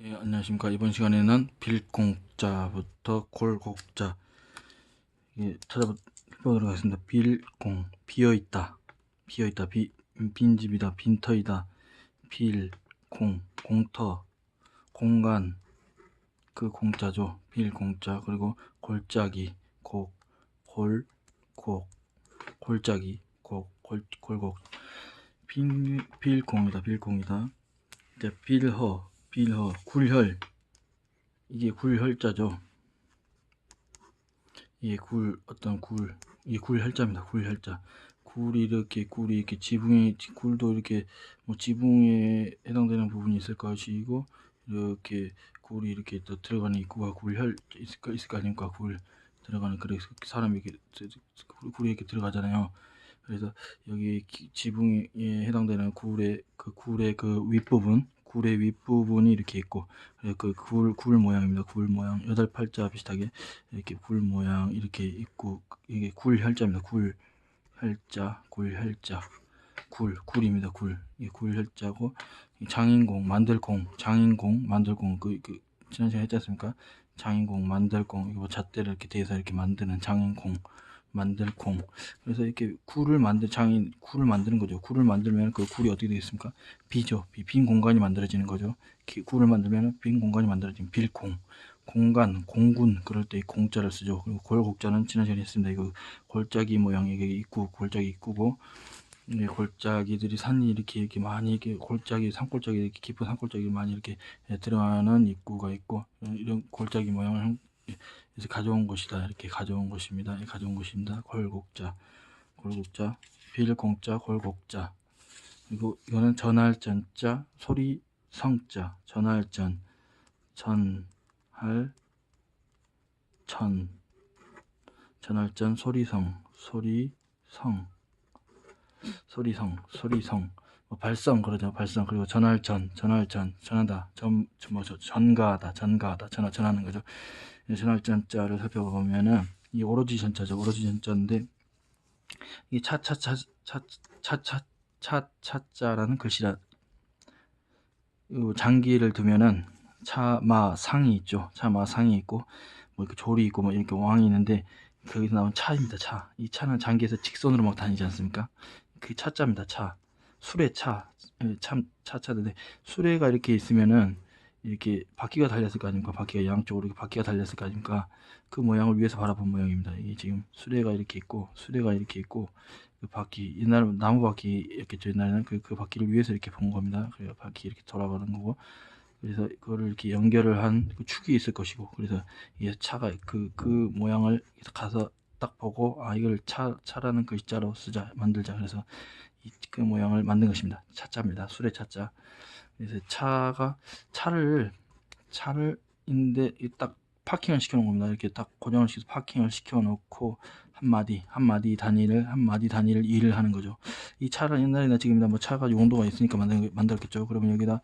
예, 안녕하십니까. 이번 시간에는 빌공자부터 골곡자 찾아보도록 하겠습니다. 빌공, 비어있다, 비어있다, 빈집이다, 빈터이다, 빌공, 공터, 공간, 그 공자죠. 빌공자. 그리고 골짜기, 골짜기, 골곡, 빌공이다, 빌공이다. 이제 빌허, 굴혈, 이게 굴혈자죠. 이게 이게 굴혈자입니다. 굴혈자. 굴이 이렇게 굴도 이렇게 뭐 지붕에 해당되는 부분이 있을 것이고, 이렇게 굴이 이렇게 또 들어가는 입구가 굴혈 있을 거 아닙니까? 굴 들어가는, 그래서 사람이 이렇게 굴이 이렇게 들어가잖아요. 그래서 여기 지붕에 해당되는 굴의 그 윗부분, 굴의 윗부분이 이렇게 있고, 그 굴 모양입니다. 굴 모양, 여덟 팔자 비슷하게 이렇게 굴 모양 이렇게 있고, 이게 굴혈자입니다. 굴혈자, 굴입니다. 이게 굴혈자고, 장인공, 만들공, 지난 시간에 했지 않습니까? 장인공, 만들공, 이거 잣대를 이렇게 대서 이렇게 만드는 장인공, 만들공. 그래서 이렇게 굴을 만드는 거죠. 굴을 만들면 그 굴이 어떻게 되겠습니까? 비죠. 빈 공간이 만들어지는 거죠. 굴을 만들면 빈 공간이 만들어지는 빌공. 공군, 그럴 때 공자를 쓰죠. 그리고 골곡자는 지난 시간에 했습니다. 이거 골짜기 모양, 이게 골짜기 입구고, 골짜기들이 산이 이렇게 많이 산골짜기, 이렇게 깊은 산골짜기 많이 이렇게 들어가는 입구가 있고, 이런 골짜기 모양을 그래서 가져온 것이다. 이렇게 가져온 것입니다. 골곡자, 빌공자, 골곡자. 그리고 이거는 전할 전자, 소리 성자, 전할 전, 소리성, 뭐 발성, 그러죠. 발성. 그리고 전하다, 전하는 거죠. 전할전자를 살펴보면은 이 오로지 전자인데, 이 차자라는 글씨라, 장기를 두면은 차마상이 있죠. 차마상이 있고, 뭐 이렇게 조리 있고, 뭐 이렇게 왕이 있는데, 거기서 나온 차입니다. 차. 이 차는 장기에서 직선으로 막 다니지 않습니까? 그 차자입니다. 수레 차. 차인데, 수레가 이렇게 있으면은 이렇게 바퀴가 달렸을 거 아닙니까? 바퀴가 양쪽으로 이렇게 바퀴가 달렸을 거 아닙니까? 그 모양을 위에서 바라본 모양입니다. 이게 지금 수레가 이렇게 있고, 그 바퀴, 옛날에 나무 바퀴였겠죠. 옛날에는 그 바퀴를 위에서 이렇게 본 겁니다. 그래서 바퀴 이렇게 돌아가는 거고, 그래서 그거를 이렇게 연결을 한 그 축이 있을 것이고, 그래서 이 차가 그 모양을 가서 딱 보고, 아, 이걸 차라는 글자로 만들자. 그래서 그 모양을 만든 것입니다. 차자입니다. 수레 차자. 그래서 차를 있는데 딱 파킹을 시켜 놓은 겁니다. 이렇게 딱 고정을 시켜서 파킹을 시켜 놓고, 한 마디 단위를 일을 하는 거죠. 이 차를 옛날이나 지금이나 뭐 차가 용도가 있으니까 만들었겠죠. 그러면 여기다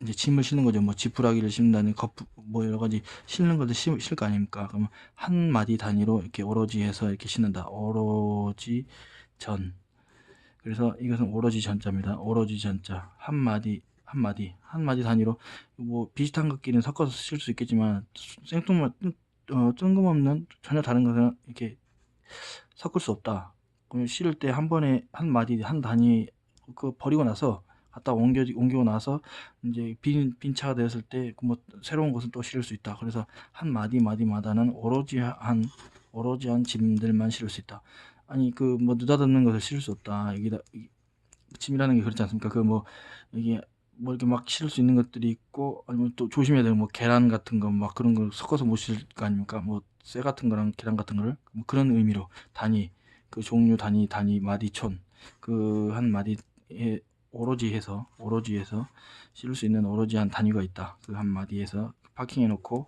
이제 짐을 실는 거죠. 뭐 지푸라기를 싣는다는 뭐 여러 가지 실는 것도 실 거 아닙니까? 그러면 한 마디 단위로 이렇게 오로지 해서 이렇게 싣는다. 오로지 전. 그래서 이것은 오로지 전자입니다. 오로지 전자. 한 마디 단위로, 뭐 비슷한 것끼리는 섞어서 쓸 수 있겠지만, 뜬금없는 전혀 다른 것은 이렇게 섞을 수 없다. 그럼 실을 때 한 번에 한 단위 버리고 나서 갖다 옮기고 나서 이제 빈 차가 되었을 때 뭐 새로운 것은 또 실을 수 있다. 그래서 한 마디마다는 오로지 한 짐들만 실을 수 있다. 아니, 그 뭐 느닷없는 것을 실을 수 없다. 여기다 짐이라는 게 그렇지 않습니까? 이게 뭐 이렇게 막 실을 수 있는 것들이 있고, 아니면 또 조심해야 되는 뭐 계란 같은 거 막 그런 걸 섞어서 못 실을 거 아닙니까? 뭐 쇠 같은 거랑 계란 같은 거를 뭐 그런 의미로 그 종류 단위 마디촌, 그 한 마디에 오로지 해서 실을 수 있는 오로지 한 단위가 있다. 그 한 마디에서 파킹해 놓고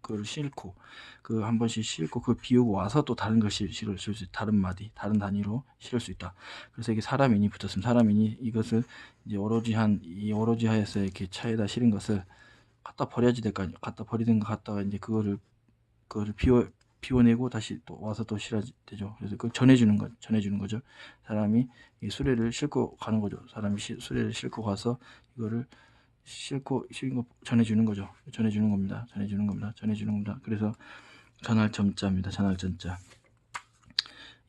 그걸 싣고, 그 한 번씩 싣고 그 비우고 와서 또 다른 걸 실을 수 있다. 다른 단위로 실을 수 있다. 그래서 이게 사람인이 붙었으면, 사람인이 이것을 이제 이 오로지 하에서 이렇게 차에다 실은 것을 갖다 버려야지 될 거 아니에요. 갖다 버리든가 갖다가 이제 그거를 비워내고 다시 또 와서 또 실어야 되죠. 그래서 그걸 전해주는 거죠. 사람이 이 수레를 싣고 가는 거죠. 사람이 수레를 싣고 가서 이거를 싫고 싫은 거 전해주는 거죠. 전해주는 겁니다. 전해주는 겁니다. 전해주는 겁니다. 그래서 전할 점자입니다. 전할 점자.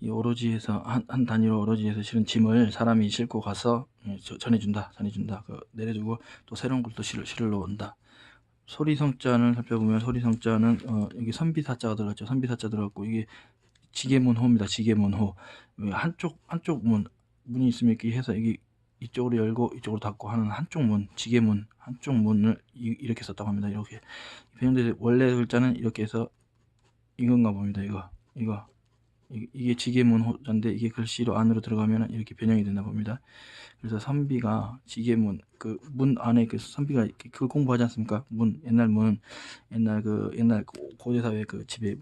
이 오로지에서 한 단위로 오로지에서 실은 짐을 사람이 싣고 가서 전해준다. 전해준다. 내려주고 또 새로운 걸 또 실으러 온다. 소리성자를 살펴보면 소리성자는 여기 선비사자가 들어갔죠. 선비사자 들어갔고 이게 지게문호입니다. 지게문호. 한쪽 문이 있으면 이렇게 해서 이게 이쪽으로 열고 이쪽으로 닫고 하는 한쪽 문, 지게문, 한쪽 문을 이렇게 썼다고 합니다. 이렇게 변형돼 원래 글자는 이렇게 해서 이건가 봅니다. 이게 지게문 호자인데 이게 글씨로 안으로 들어가면 이렇게 변형이 된다 봅니다. 그래서 선비가 지게문 그 문 안에 그 선비가 이렇게 그걸 공부하지 않습니까? 옛날 고대 사회 그 집에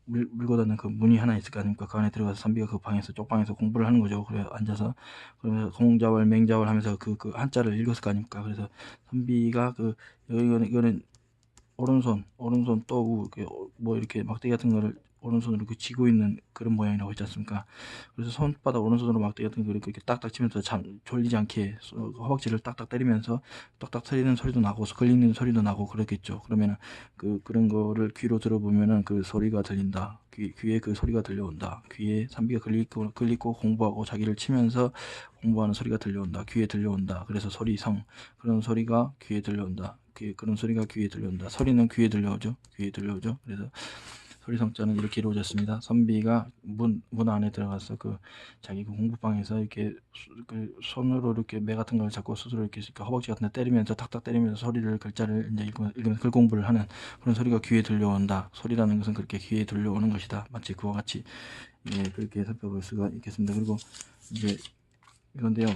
물고 닫는 그 문이 하나 있을 거 아닙니까? 그 안에 들어가서 선비가 그 방에서 쪽방에서 공부를 하는 거죠. 그래 앉아서 그러면서 송자월 맹자월 하면서 그 한자를 읽었을 거 아닙니까? 그래서 선비가 이거는 오른손 또 뭐 이렇게 막대기 같은 거를 오른손으로 이렇게 쥐고 있는 그런 모양이라고 했지 않습니까? 그래서 손바닥 오른손으로 막대기 같은 거 이렇게 딱딱 치면서 졸리지 않게 허벅지를 딱딱 때리면서 딱딱 터지는 소리도 나고 걸리는 소리도 나고 그렇겠죠. 그러면은 그런 거를 귀로 들어보면은 그 소리가 들린다. 귀에 그 소리가 들려온다. 귀에 선비가 걸리고 공부하고 자기를 치면서 공부하는 소리가 들려온다. 귀에 들려온다. 그래서 소리성 그런 소리가 귀에 들려온다. 그런 소리가 귀에 들려온다. 소리는 귀에 들려오죠. 귀에 들려오죠. 그래서 소리성자는 이렇게 이루어졌습니다. 선비가 문 안에 들어가서 자기 공부방에서 이렇게 손으로 이렇게 매 같은 걸 잡고 스스로 이렇게 허벅지 같은 데 때리면서 탁탁 때리면서 글자를 이제 읽으면서 글 공부를 하는 그런 소리가 귀에 들려온다. 소리라는 것은 그렇게 귀에 들려오는 것이다. 마치 그와 같이 그렇게 살펴볼 수가 있겠습니다. 그리고 이제 이건데요.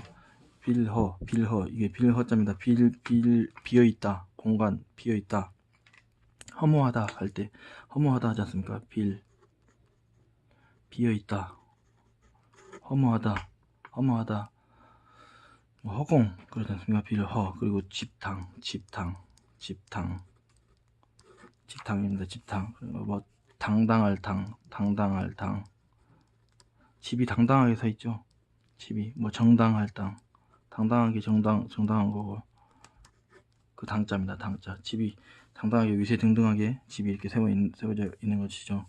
빌허 이게 빌허자입니다. 비어있다. 공간 비어있다. 허무하다 할 때 허무하다 하지 않습니까? 비어있다. 허무하다 허공 그러지 않습니까? 빌허. 그리고 집탕입니다. 집탕. 그리고 당당할 당 집이 당당하게 서 있죠. 집이 정당할 당당하게 정당한 거고 그 당자입니다. 당자. 집이 당당하게 위세등등하게 집이 이렇게 세워져 있는 것이죠.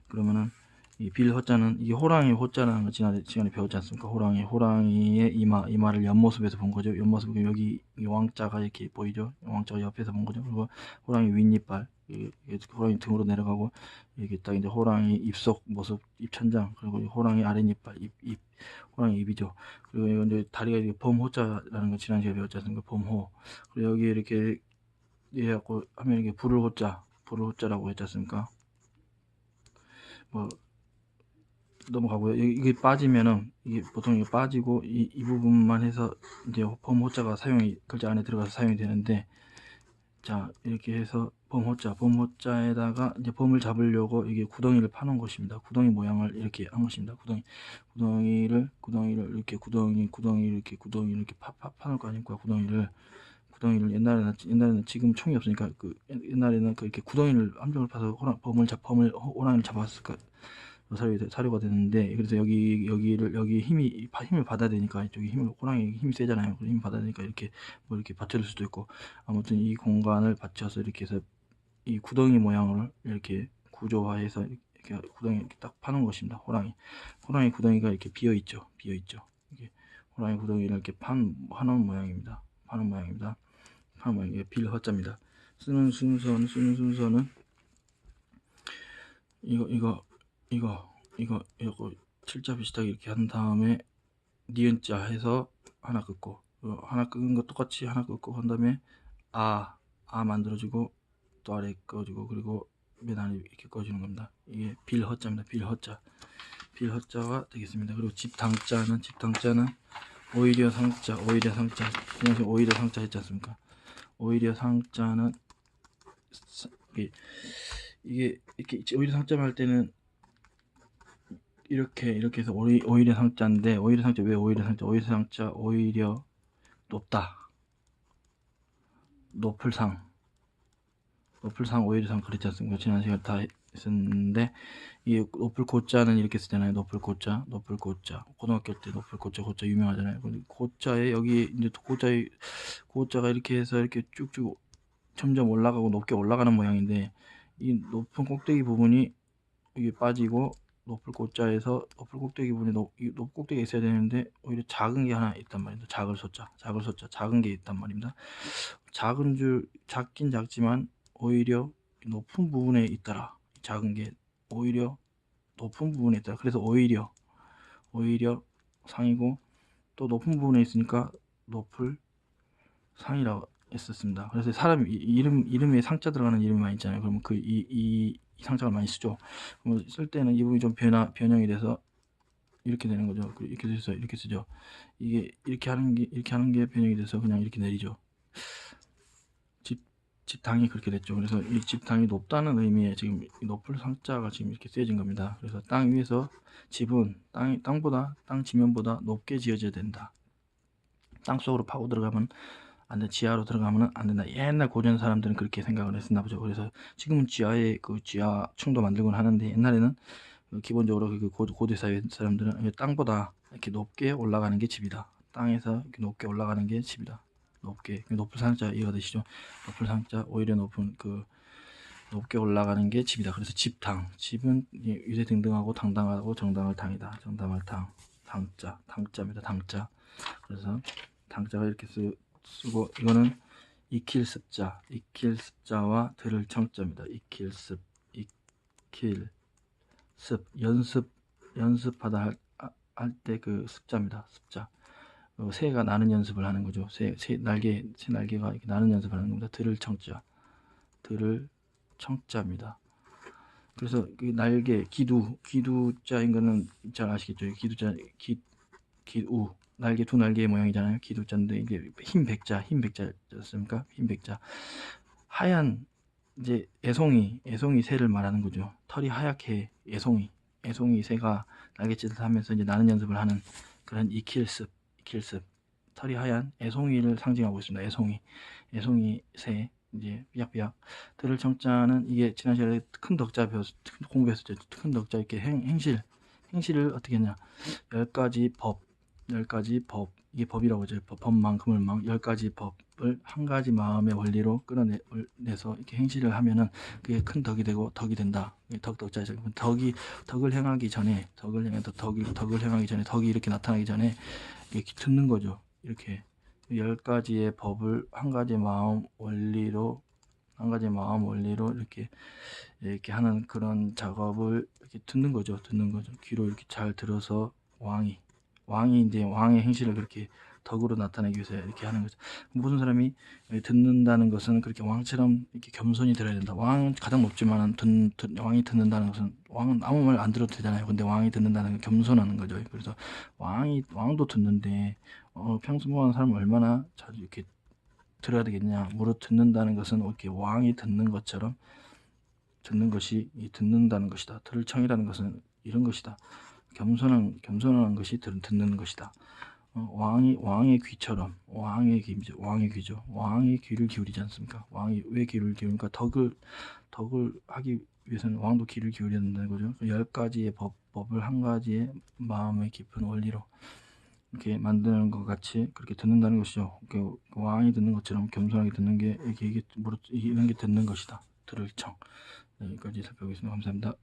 그러면은 이 빌허자는 이게 호랑이 호자라는 거 시간에 배웠지 않습니까? 호랑이의 이마를 옆모습에서 본 거죠. 옆모습 여기 왕자가 이렇게 보이죠. 왕자가 옆에서 본 거죠. 그리고 호랑이 윗니빨 호랑이 등으로 내려가고 이게 딱 이제 호랑이 입속 모습 입천장 그리고 호랑이 아랫니빨 호랑이 입이죠. 그리고 이제 다리가 이렇게 범호자라는 거 지난 시간에 배웠지 않습니까? 범호. 그리고 여기 이렇게 해갖고 하면 이게 불을 호자라고 했지 않습니까? 넘어가고요. 이게 빠지면은 이게 보통 이게 빠지고 이 부분만 해서 이제 범호자가 글자 안에 들어가서 사용이 되는데 자 이렇게 해서 범호자에다가 이제 범을 잡으려고 이게 구덩이를 파놓은 것입니다. 구덩이 모양을 이렇게 한 것입니다. 구덩이를 이렇게 구덩이를 파놓을 거 아닙니까? 구덩이를 옛날에는 지금 총이 없으니까 옛날에는 이렇게 구덩이를 함정을 파서 호랑이를 잡았을 까 사료가 되는데 그래서 여기 힘을 받아야 되니까 이쪽에 호랑이 힘이 세잖아요. 힘 받아야 되니까 이렇게 이렇게 받쳐줄 수도 있고 아무튼 이 공간을 받쳐서 이렇게 해서 이 구덩이 모양을 이렇게 구조화해서 이렇게 구덩이 이렇게 딱 파는 것입니다. 호랑이 구덩이가 이렇게 비어 있죠. 이게 호랑이 구덩이를 이렇게 파는 모양입니다. 이게 빌허자입니다. 쓰는 순서는 이거 칠자 비슷하게 이렇게 한 다음에 니은자 해서 하나 긋고 하나 긋은 거 똑같이 하나 긋고 한 다음에 아 만들어주고 또 아래 꺼주고 그리고 맨 안에 이렇게 꺼주는 겁니다. 이게 빌허자입니다. 빌허자가 되겠습니다. 그리고 집당자는 오히려 상자 그냥 오히려 상자 했지 않습니까? 오히려 상자는 이게 이렇게 오히려 상자를 할 때는 이렇게 해서 오히려 상자인데 오히려 상자 왜 오히려 상자 오히려 높다 높을 상 오히려 상 그랬지 않습니까? 지난 시간 다 있었는데, 이 높을 고자는 이렇게 쓰잖아요. 높을 고자. 고등학교 때 높을 고자 유명하잖아요. 근데 고자에 여기 이제 고자가 이렇게 해서 이렇게 쭉쭉 점점 올라가고 높게 올라가는 모양인데, 이 높은 꼭대기 부분이 이게 빠지고 높을 고자에서 높을 꼭대기 부분에 이 높은 꼭대기가 있어야 되는데 오히려 작은 게 하나 있단 말입니다. 작은 게 있단 말입니다. 작긴 작지만 오히려 높은 부분에 있더라. 작은 게 오히려 높은 부분에 있다. 그래서 오히려 상이고, 또 높은 부분에 있으니까 높을 상이라고 했었습니다. 그래서 사람 이름에 상자 들어가는 이름이 많이 있잖아요. 그러면 이 상자를 많이 쓰죠. 쓸 때는 이 부분이 좀 변형이 돼서 이렇게 되는 거죠. 이렇게 돼서 이렇게 쓰죠. 이게 이렇게 하는 게 변형이 돼서 그냥 이렇게 내리죠. 집당이 그렇게 됐죠. 그래서 이 집당이 높다는 의미의 지금 이 높을 상자가 지금 이렇게 쓰여진 겁니다. 그래서 땅 위에서 집은 땅 지면보다 높게 지어져야 된다. 땅 속으로 파고 들어가면 안 돼. 지하로 들어가면 안 된다. 옛날 고전 사람들은 그렇게 생각을 했었나 보죠. 그래서 지금은 지하에 지하층도 만들곤 하는데, 옛날에는 기본적으로 고대 사회 사람들은 땅보다 이렇게 높게 올라가는 게 집이다. 땅에서 이렇게 높게 올라가는 게 집이다. 높을 상자 이해가 되시죠? 높을 상자, 오히려 높게 올라가는 게 집이다. 그래서 집은 유세 등등하고 당당하고 정당할 당이다. 정당할 당자입니다. 당자. 그래서 당자가 이렇게 쓰고, 이거는 익힐습자와 들을 청자입니다. 익힐습, 연습하다 할 때 그 습자입니다. 습자. 새가 나는 연습을 하는 거죠. 새 날개가 이렇게 나는 연습을 하는 겁니다. 들을 청자입니다. 그래서 그 날개, 기두자인 거는 잘 아시겠죠? 기우, 날개, 두 날개의 모양이잖아요. 기두자인데 이게 흰 백자였습니까? 흰 백자. 하얀 이제 애송이 새를 말하는 거죠. 털이 하얗게 애송이 새가 날갯짓을 하면서 이제 나는 연습을 하는 그런 익힐습. 털이 하얀 애송이를 상징하고 있습니다. 애송이 새, 이제 삐약삐약. 들을 청자는 이게 지난 시간에 큰 덕자 공부했었죠. 큰 덕자 이렇게 행실을 어떻게 했냐. 10가지 법, 이게 법이라고 하죠. 법만큼을 10가지 법을 한 가지 마음의 원리로 끌어내서 이렇게 행실을 하면은 그게 큰 덕이 되고 덕이 된다. 덕자죠. 덕을 행하기 전에 덕을 행하기 전에 덕이 이렇게 나타나기 전에 이렇게 듣는 거죠. 이렇게 10가지의 법을 한 가지 마음 원리로 이렇게 하는 그런 작업을 이렇게 듣는 거죠. 귀로 이렇게 잘 들어서 왕이 이제 왕의 행실을 그렇게 덕으로 나타내기 위해서 이렇게 하는 거죠. 모든 사람이 듣는다는 것은 그렇게 왕처럼 이렇게 겸손히 들어야 된다. 왕은 가장 높지만 왕이 듣는다는 것은, 왕은 아무 말 안 들어도 되잖아요. 근데 왕이 듣는다는 건 겸손하는 거죠. 그래서 왕도 듣는데 평범한 사람은 얼마나 자주 이렇게 들어야 되겠냐. 무릇 듣는다는 것은 이렇게 왕이 듣는 것처럼 듣는 것이 듣는다는 것이다. 들을 청이라는 것은 이런 것이다. 겸손한 것이 듣는 것이다. 왕의 귀처럼, 왕의 귀죠. 왕이 귀를 기울이지 않습니까? 왕이 왜 귀를 기울이니까 덕을 하기 위해서는 왕도 귀를 기울여야 된다는 거죠. 10가지의 법을 한 가지의 마음의 깊은 원리로 이렇게 만드는 것 같이 그렇게 듣는다는 것이죠. 왕이 듣는 것처럼 겸손하게 듣는 게 이런 게 듣는 것이다. 들을 청. 네, 여기까지 살펴보겠습니다. 감사합니다.